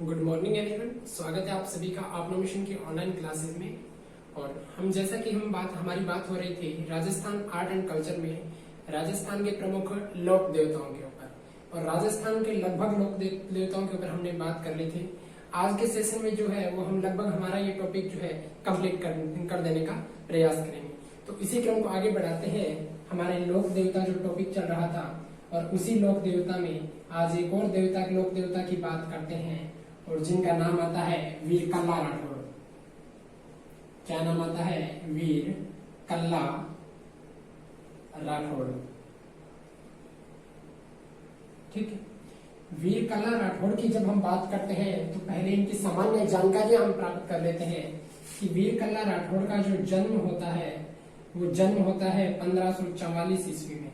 Good morning everyone. स्वागत है आप सभी का अपना मिशन की ऑनलाइन क्लासेस में। और हम जैसा कि हमारी बात हो रही थी राजस्थान आर्ट एंड कल्चर में, राजस्थान के प्रमुख लोक देवताओं के ऊपर और राजस्थान के लगभग लोक देवताओं के ऊपर हमने बात कर ली थी। आज के सेशन में जो है वो हम लगभग हमारा ये टॉपिक जो है कंप्लीट कर देने का प्रयास करेंगे। तो इसी क्रम को आगे बढ़ाते हैं। हमारे लोक देवता जो टॉपिक चल रहा था और उसी लोक देवता में आज एक और लोक देवता की बात करते हैं और जिनका नाम आता है वीर कल्ला राठौड़। क्या नाम आता है? वीर कल्ला राठौड़। ठीक है। वीर कल्ला राठौड़ की जब हम बात करते हैं तो पहले इनकी सामान्य जानकारियां हम प्राप्त कर लेते हैं कि वीर कल्ला राठौड़ का जो जन्म होता है वो जन्म होता है 1544 ईस्वी में।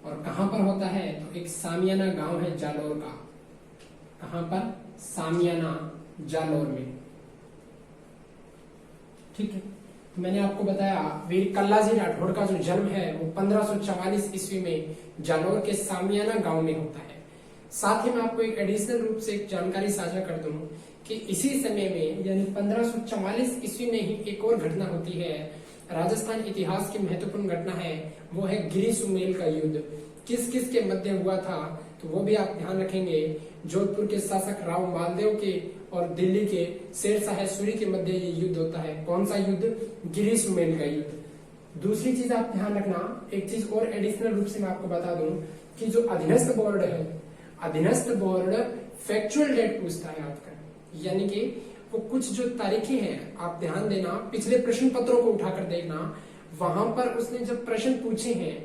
और कहां पर होता है? तो एक सामियाना गांव है जालोर का। कहां पर? सामियाना जालोर में। ठीक है। तो मैंने आपको बताया वीर कल्लाजी राठौड़ का जो जन्म है वो 1544 ईस्वी में जालोर के सामियाना गांव में होता है। साथ ही मैं आपको एक एडिशनल रूप से एक जानकारी साझा कर दूं कि इसी समय में यानी 1544 ईस्वी में ही एक और घटना होती है। राजस्थान इतिहास की महत्वपूर्ण घटना है, वो है गिरी सुमेल का युद्ध। किस किस के मध्य हुआ था तो वो भी आप ध्यान रखेंगे। जोधपुर के शासक राव मालदेव के और दिल्ली के शेरशाह सूरी के मध्य ये युद्ध होता है। कौन सा युद्ध? गिरी सुमेल का युद्ध। दूसरी चीज आप ध्यान रखना, एक चीज और एडिशनल रूप से मैं आपको बता दूं कि जो अधीनस्थ बोर्ड है, अधीनस्थ बोर्ड फैक्चुअल डेट पूछता है आपका, यानी कि वो कुछ जो तारीखें हैं आप ध्यान देना, पिछले प्रश्न पत्रों को उठाकर देखना। वहां पर उसने जब प्रश्न पूछे हैं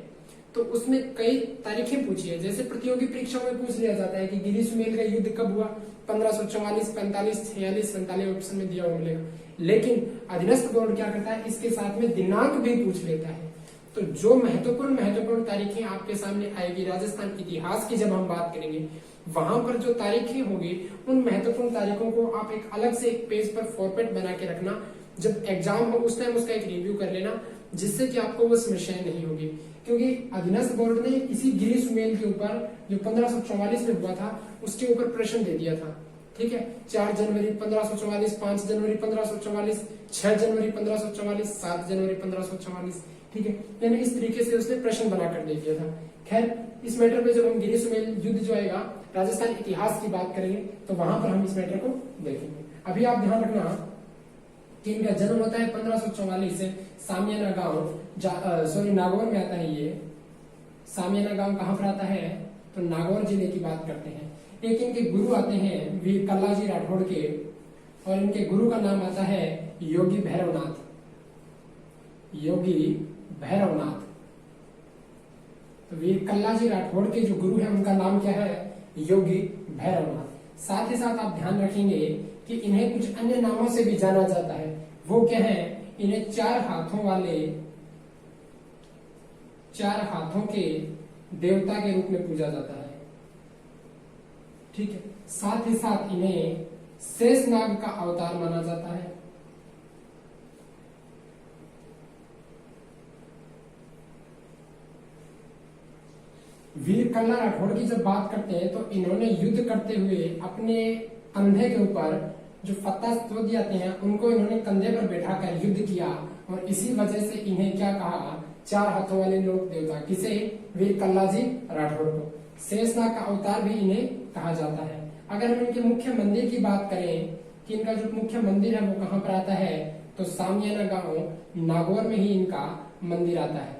तो उसमें कई तारीखें पूछी है। जैसे प्रतियोगी परीक्षाओं में पूछ लिया जाता है कि गिरी सुमेल का युद्ध कब हुआ, 1544, 45, 46, 47 ऑप्शन में दिया हुआ मिलेगा। लेकिन अधीनस्थ बोर्ड क्या करता है, इसके साथ में दिनांक भी पूछ लेता है। तो जो महत्वपूर्ण तारीखें आपके सामने आएगी राजस्थान इतिहास की जब हम बात करेंगे, वहां पर जो तारीखें होगी उन महत्वपूर्ण तारीखों को आप एक अलग से एक पेज पर फॉर्मेट बना के रखना। जब एग्जाम हो उस टाइम उसका एक रिव्यू कर लेना, जिससे कि आपको वो समस्या नहीं होगी। क्योंकि अधीनस्थ बोर्ड ने इसी गिरी सुमेल के ऊपर जो 1544 में हुआ था उसके ऊपर प्रश्न दे दिया था। ठीक है। 4 जनवरी 1544, 5 जनवरी 1544, 6 जनवरी 1544, 7 जनवरी 1544। ठीक है। यानी इस तरीके से उसने प्रश्न बनाकर दे दिया था। खैर, इस मैटर पे जब हम गिरी सुमेल युद्ध जो आएगा राजस्थान इतिहास की बात करेंगे तो वहां पर हम इस मैटर को देखेंगे। अभी आप ध्यान रखना कि इनका जन्म होता है 1544 से सामियाना गांव नागौर में आता है। ये सामियाना गांव कहां पर आता है? तो नागौर जिले की बात करते हैं। एक इनके गुरु आते हैं वीर कल्लाजी राठौड़ के, और इनके गुरु का नाम आता है योगी भैरवनाथ। योगी भैरवनाथ। तो वीर कल्लाजी राठौड़ के जो गुरु है उनका नाम क्या है? योगी भैरवनाथ। साथ ही साथ आप ध्यान रखेंगे कि इन्हें कुछ अन्य नामों से भी जाना जाता है। वो क्या है? इन्हें 4 हाथों के देवता के रूप में पूजा जाता है। ठीक है। साथ ही साथ इन्हें शेषनाग का अवतार माना जाता है। वीर कल्ला राठौड़ की जब बात करते हैं तो इन्होंने युद्ध करते हुए अपने कंधे के ऊपर जो फत्ता तोड़ आते हैं उनको इन्होंने कंधे पर बैठाकर युद्ध किया, और इसी वजह से इन्हें क्या कहा? 4 हाथों वाले लोक देवता। किसे? वीर कल्लाजी राठौड़ को। शेषनाग का अवतार भी इन्हें कहा जाता है। अगर हम इनके मुख्य मंदिर की बात करें कि इनका जो मुख्य मंदिर है वो कहां पर आता है, तो सामियाना गांव नागौर में ही इनका मंदिर आता है।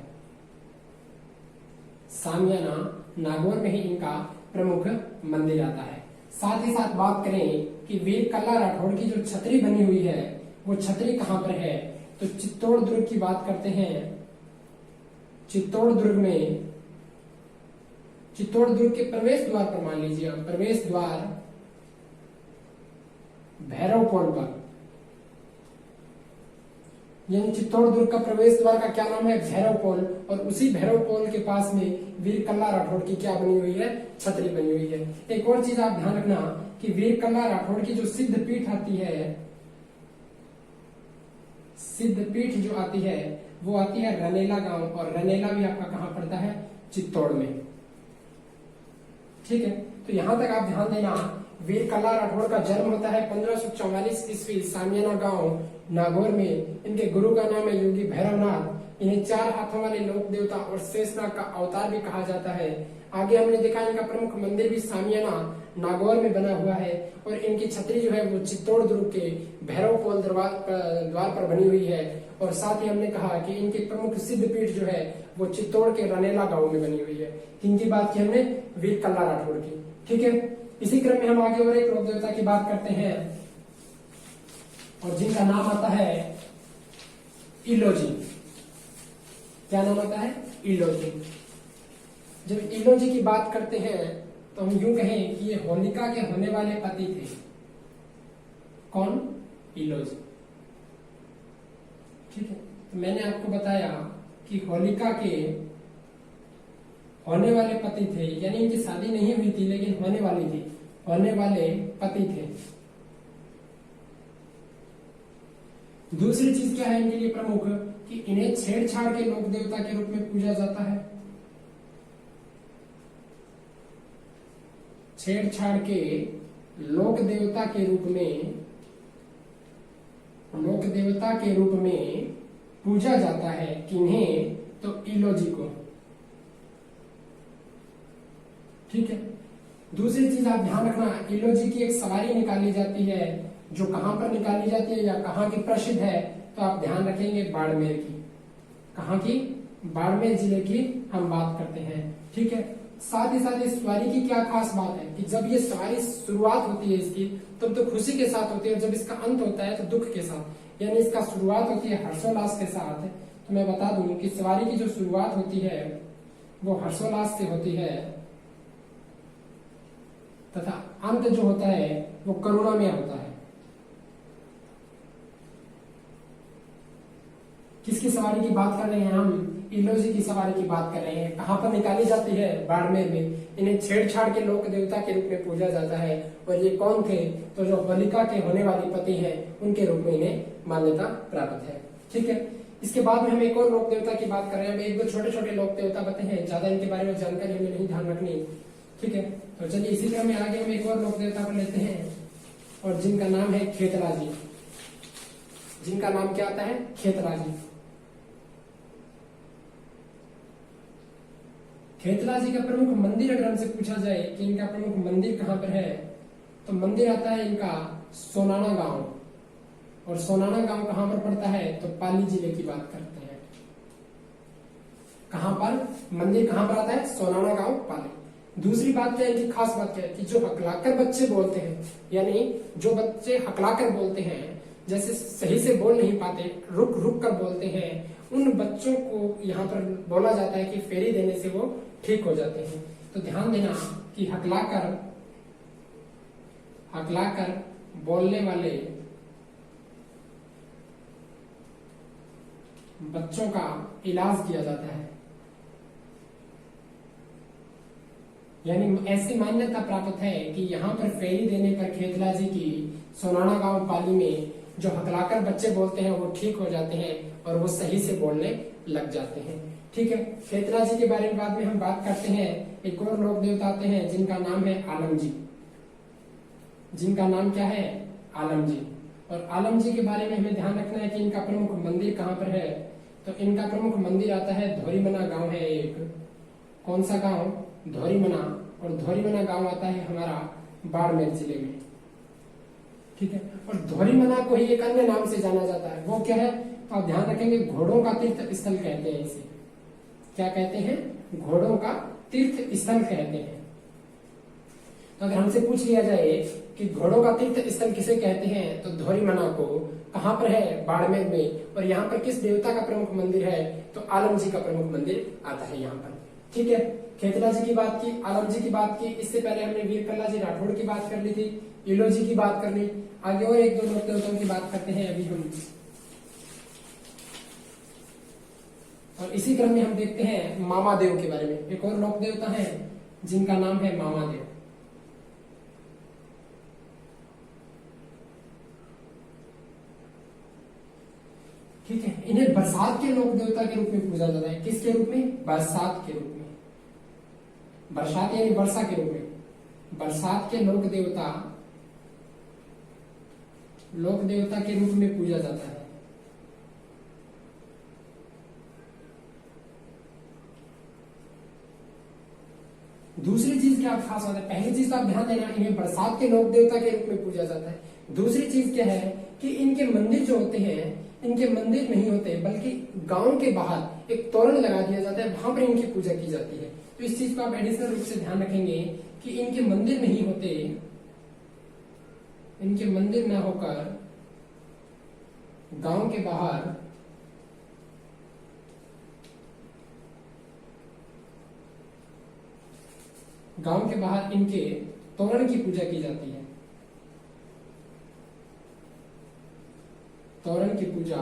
सामियाना नागौर में ही इनका प्रमुख मंदिर आता है। साथ ही साथ बात करें कि वीर कल्ला राठौड़ की जो छतरी बनी हुई है वो छतरी कहां पर है, तो चित्तौड़ दुर्ग की बात करते हैं। चित्तौड़ दुर्ग के प्रवेश द्वार पर, मान लीजिए आप, प्रवेश द्वार भैरव पोल पर, यानी चित्तौड़ दुर्ग का प्रवेश द्वार का क्या नाम है? भैरव पोल। और उसी भैरव पोल के पास में वीर कल्ला राठौड़ की क्या बनी हुई है? छतरी बनी हुई है। एक और चीज आप ध्यान रखना कि वीर कल्ला राठौड़ की जो सिद्ध पीठ आती है, सिद्ध पीठ जो आती है वो आती है रनेला गांव, और रनेला भी आपका कहां पड़ता है? चित्तौड़ में। ठीक है। तो यहां तक आप ध्यान देना वीर कल्ला राठौड़ का जन्म होता है 1544 ईस्वी सामियाना गांव नागौर में। इनके गुरु का नाम है योगी भैरवनाथ। इन्हें 4 हाथों वाले लोक देवता और शेषनाग का अवतार भी कहा जाता है। आगे हमने देखा इनका प्रमुख मंदिर भी सामियाना नागौर में बना हुआ है और इनकी छतरी जो है वो चित्तौड़ दुर्ग के भैरव पोल द्वार पर बनी हुई है। और साथ ही हमने कहा कि इनकी प्रमुख सिद्ध पीठ जो है वो चित्तौड़ के रनेला गांव में बनी हुई है। इनकी बात की हमने वीर कल्ला राठौड़ की। ठीक है, इसी क्रम में हम आगे और एक लोक देवता की बात करते हैं और जिनका नाम आता है इलोजी। क्या नाम आता है? इलोजी। जब इलोजी की बात करते हैं तो हम यूं कहें कि ये होलिका के होने वाले पति थे। कौन? इलोजी। ठीक है, तो मैंने आपको बताया कि होलिका के होने वाले पति थे, यानी इनकी शादी नहीं हुई थी लेकिन होने वाली थी, होने वाले पति थे। दूसरी चीज क्या है इनके लिए प्रमुख कि इन्हें छेड़छाड़ के लोक देवता के रूप में पूजा जाता है। छेड़छाड़ के लोक देवता के रूप में पूजा जाता है किन्हें? तो इलोजी को। ठीक है, दूसरी चीज आप ध्यान रखना, इलोजी की एक सवारी निकाली जाती है जो कहां पर निकाली जाती है या कहां की प्रसिद्ध है, तो आप ध्यान रखेंगे बाड़मेर की। कहां की? बाड़मेर जिले की हम बात करते हैं। ठीक है, साथ ही साथ इस सवारी की क्या खास बात है कि जब ये सवारी शुरुआत होती है इसकी तब तो खुशी के साथ होती है और जब इसका अंत होता है तो दुख के साथ, यानी इसका शुरुआत होती है हर्षोल्लास के साथ। तो मैं बता दूं कि सवारी की जो शुरुआत होती है वो हर्षोल्लास से होती है तथा अंत जो होता है वो करुणा में होता है। किसकी सवारी की बात कर रहे हैं हम? इलोजी की सवारी की बात कर रहे हैं। कहां पर निकाली जाती है? बाड़मेर में। इन्हें छेड़छाड़ के लोक देवता के रूप में पूजा जाता है। और ये कौन थे? तो जो होलिका के होने वाले पति हैं उनके रूप में इन्हें मान्यता प्राप्त है। ठीक है, इसके बाद में हम एक और लोक देवता की बात कर रहे हैं। एक दो छोटे छोटे लोक देवता बताए हैं, ज्यादा इनके बारे में जानकारी हमें नहीं ध्यान रखनी। ठीक है, तो चलिए इसी क्रम में आगे हम एक और लोक देवता को लेते हैं और जिनका नाम है खेतराजी। जिनका नाम क्या आता है? खेतराजी। खेतराजी का प्रमुख मंदिर अगर हमसे पूछा जाए कि इनका प्रमुख मंदिर कहां पर है, तो मंदिर आता है इनका सोनाना गांव। और सोनाना गांव कहां पर पड़ता है? तो पाली जिले की बात करते हैं। कहां पर मंदिर कहां पर आता है? सोनाना गांव, पाली। दूसरी बात क्या है इनकी खास बात क्या है कि जो हकलाकर बच्चे बोलते हैं, यानी जो बच्चे हकलाकर बोलते हैं, जैसे सही से बोल नहीं पाते, रुक रुक कर बोलते हैं, उन बच्चों को यहाँ पर बोला जाता है कि फेरी देने से वो ठीक हो जाते हैं। तो ध्यान देना कि हकलाकर बोलने वाले बच्चों का इलाज किया जाता है। यानी ऐसी मान्यता प्राप्त है कि यहाँ पर फेरी देने पर खेतराजी की सोनाना गांव पाली में जो हकलाकर बच्चे बोलते हैं वो ठीक हो जाते हैं और वो सही से बोलने लग जाते हैं। ठीक है, खेतराजी के बारे में बाद में हम बात करते हैं। एक और लोक देवता आते हैं जिनका नाम है आलम जी। जिनका नाम क्या है? आलम जी। और आलम जी के बारे में हमें ध्यान रखना है कि इनका प्रमुख मंदिर कहाँ पर है। तो इनका प्रमुख मंदिर आता है धोरीमना गांव है एक। कौन सा गांव? धोरीमना। और धोरीमना गांव आता है हमारा बाड़मेर जिले में। ठीक है, और धोरीमना को ही एक अन्य नाम से जाना जाता है। वो क्या है? तो आप ध्यान रखेंगे, घोड़ों का तीर्थ स्थल कहते हैं इसे। क्या कहते हैं? घोड़ों का तीर्थ स्थल कहते हैं। तो अगर हमसे पूछ लिया जाए कि घोड़ों का तीर्थ स्थल किसे कहते हैं, तो धोरीमना को। कहां पर है? बाड़मेर में। और यहाँ पर किस देवता का प्रमुख मंदिर है? तो आलम जी का प्रमुख मंदिर आता है यहाँ पर। ठीक है, खेतराजी की बात की, आलम जी की बात की। इससे पहले हमने वीर कल्ला जी राठौड़ की बात कर ली थी, इलोजी की बात कर ली। आगे और एक दो लोक देवताओं की बात करते हैं अभी हम। और इसी क्रम में हम देखते हैं मामादेव के बारे में। एक और लोक देवता है जिनका नाम है मामादेव। ठीक है, इन्हें बरसात के लोक देवता के रूप में पूजा जाता है। किसके रूप में? बरसात के रूप में। बरसात यानी वर्षा के रूप में। बरसात के लोक देवता लोक देवता के रूप में पूजा जाता है। दूसरी चीज क्या खास बात है, पहली चीज तो आप ध्यान देना, इन्हें बरसात के लोक देवता के रूप में पूजा जाता है। दूसरी चीज क्या है कि इनके मंदिर जो होते हैं, इनके मंदिर नहीं होते बल्कि गांव के बाहर एक तोरण लगा दिया जाता है, वहां पर इनकी पूजा की जाती है। तो इस चीज को आप एडिशनल रूप से ध्यान रखेंगे कि इनके मंदिर नहीं होते, इनके मंदिर न होकर गांव के बाहर इनके तोरण की पूजा की जाती है, तोरण की पूजा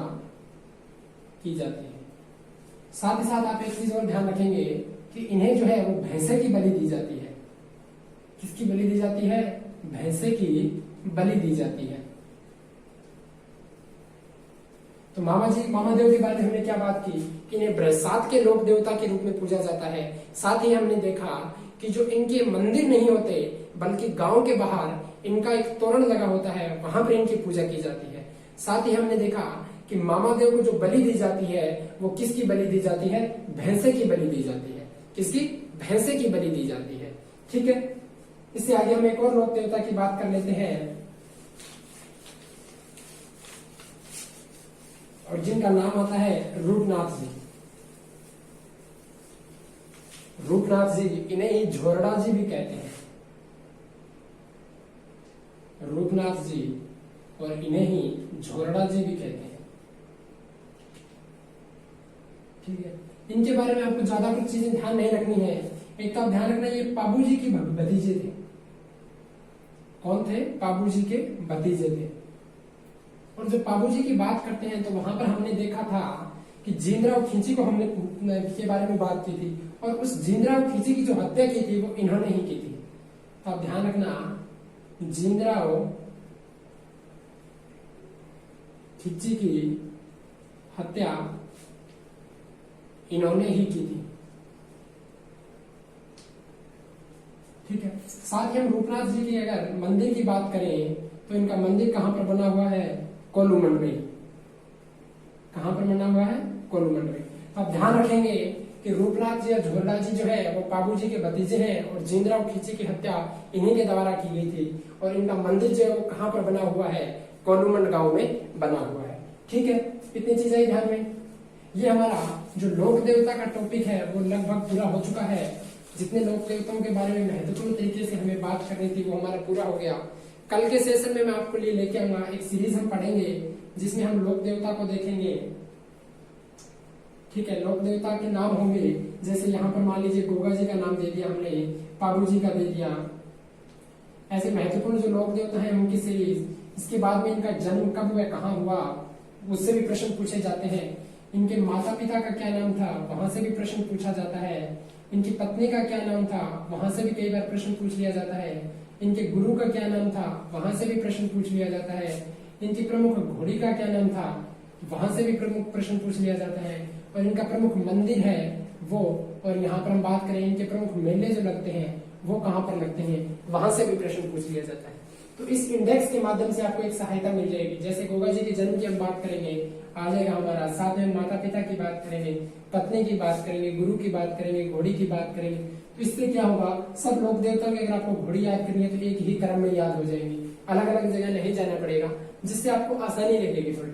की जाती है। साथ ही साथ आप एक चीज और ध्यान रखेंगे कि इन्हें जो है वो भैंसे की बलि दी जाती है। किसकी बलि दी जाती है? भैंसे की बलि दी जाती है। तो मामा देव के बारे में हमने क्या बात की कि इन्हें बरसात के लोक देवता के रूप में पूजा जाता है। साथ ही हमने देखा कि जो इनके मंदिर नहीं होते बल्कि गांव के बाहर इनका एक तोरण लगा होता है, वहां पर इनकी पूजा की जाती है। साथ ही हमने देखा कि मामा देव को जो बलि दी जाती है वो किसकी बलि दी जाती है? भैंसे की बलि दी जाती है। किसकी? भैंसे की बलि दी जाती है। ठीक है, इससे आगे हम एक और लोक देवता की बात कर लेते हैं और जिनका नाम आता है रूपनाथ जी। रूपनाथ जी, इन्हें ही झोरड़ा जी भी कहते हैं। रूपनाथ जी और इन्हें ही झोरड़ा जी भी कहते हैं। ठीक है, इनके बारे में आपको ज्यादा कुछ चीजें ध्यान नहीं रखनी है। एक तो आप ध्यान रखना, ये पाबू जी के भतीजे थे। कौन थे? पाबू जी के भतीजे थे। और जब पाबू जी की बात करते हैं तो वहां पर हमने देखा था कि जीनराव खींची को हमने के बारे में बात की थी, और उस जीनराव खींची की जो हत्या की थी वो इन्होंने ही की थी। तो आप ध्यान रखना, जीनराव खींची की हत्या इन्होंने ही की थी। ठीक है, साथ ही हम रूपनाथ जी की अगर मंदिर की बात करें तो इनका मंदिर कहां पर बना हुआ है? कोल्लूमंडई। कहां पर बना हुआ है? कोल्लूमंडई। आप ध्यान रखेंगे कि रूपनाथ जी और झोरड़ा जी जो है वो पाबू जी के भतीजे हैं, और जीनराव खींची की हत्या इन्हीं के द्वारा की गई थी, और इनका मंदिर जो है वो कहां पर बना हुआ है? कोल्लूमंड गांव में बना हुआ है। ठीक है, इतनी चीजें ही ध्यान में। ये हमारा जो लोक देवता का टॉपिक है वो लगभग पूरा हो चुका है। जितने लोक देवताओं के बारे में महत्वपूर्ण तरीके से हमें बात करनी थी वो हमारा पूरा हो गया। कल के सेशन में मैं आपको लिए लेके आऊंगा, एक सीरीज हम पढ़ेंगे जिसमें हम लोक देवता को देखेंगे। ठीक है, लोक देवता के नाम होंगे, जैसे यहाँ पर मान लीजिए गोगा जी का नाम दे दिया हमने, पाबू जी का दे दिया। ऐसे महत्वपूर्ण जो लोक देवता है उनकी सीरीज। इसके बाद में इनका जन्म कब हुआ, कहाँ हुआ, उससे भी प्रश्न पूछे जाते हैं। इनके माता पिता का क्या नाम था, वहां से भी प्रश्न पूछा जाता है। इनकी पत्नी का क्या नाम था, वहां से भी कई बार प्रश्न पूछ लिया जाता है। इनके गुरु का क्या नाम था, वहां से भी प्रश्न पूछ लिया जाता है। इनकी प्रमुख घोड़ी का क्या नाम था, वहां से भी प्रमुख प्रश्न पूछ लिया जाता है। और इनका प्रमुख मंदिर है वो, और यहाँ पर हम बात करें इनके प्रमुख मेले जो लगते हैं वो कहाँ पर लगते हैं, वहां से भी प्रश्न पूछ लिया जाता है। तो इस इंडेक्स के माध्यम से आपको एक सहायता मिल जाएगी। जैसे गोगा जी के जन्म की हम बात करेंगे, आ जाएगा हमारा। साथ में माता पिता की बात करेंगे, पत्नी की बात करेंगे, गुरु की बात करेंगे, घोड़ी की बात करेंगे। तो इससे क्या होगा, सब लोक देवताओं की अगर आपको घोड़ी याद करनी है तो एक ही क्रम में याद हो जाएंगी, अलग अलग जगह नहीं जाना पड़ेगा, जिससे आपको आसानी रहेगी थोड़ी।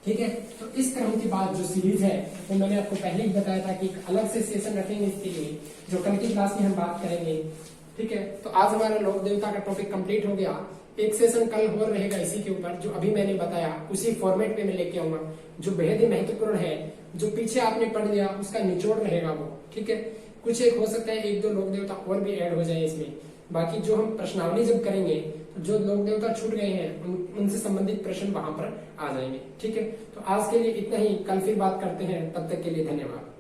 ठीक है, तो इस क्रम के बाद जो सीरीज है वो मैंने आपको पहले ही बताया था कि एक अलग से सेशन रखेंगे इसके लिए, जो कल की क्लास में हम बात करेंगे। ठीक है, तो आज हमारा लोक देवता का टॉपिक कंप्लीट हो गया। एक सेशन कल और रहेगा इसी के ऊपर, जो अभी मैंने बताया उसी फॉर्मेट पे मैं लेके आऊंगा, जो बेहद ही महत्वपूर्ण है। जो पीछे आपने पढ़ लिया उसका निचोड़ रहेगा वो। ठीक है, कुछ एक हो सकता है एक दो लोक देवता और भी ऐड हो जाए इसमें। बाकी जो हम प्रश्नावली जब करेंगे तो जो लोक देवता छूट गए हैं उनसे संबंधित प्रश्न वहां पर आ जाएंगे। ठीक है, तो आज के लिए इतना ही, कल फिर बात करते हैं। तब तक के लिए धन्यवाद।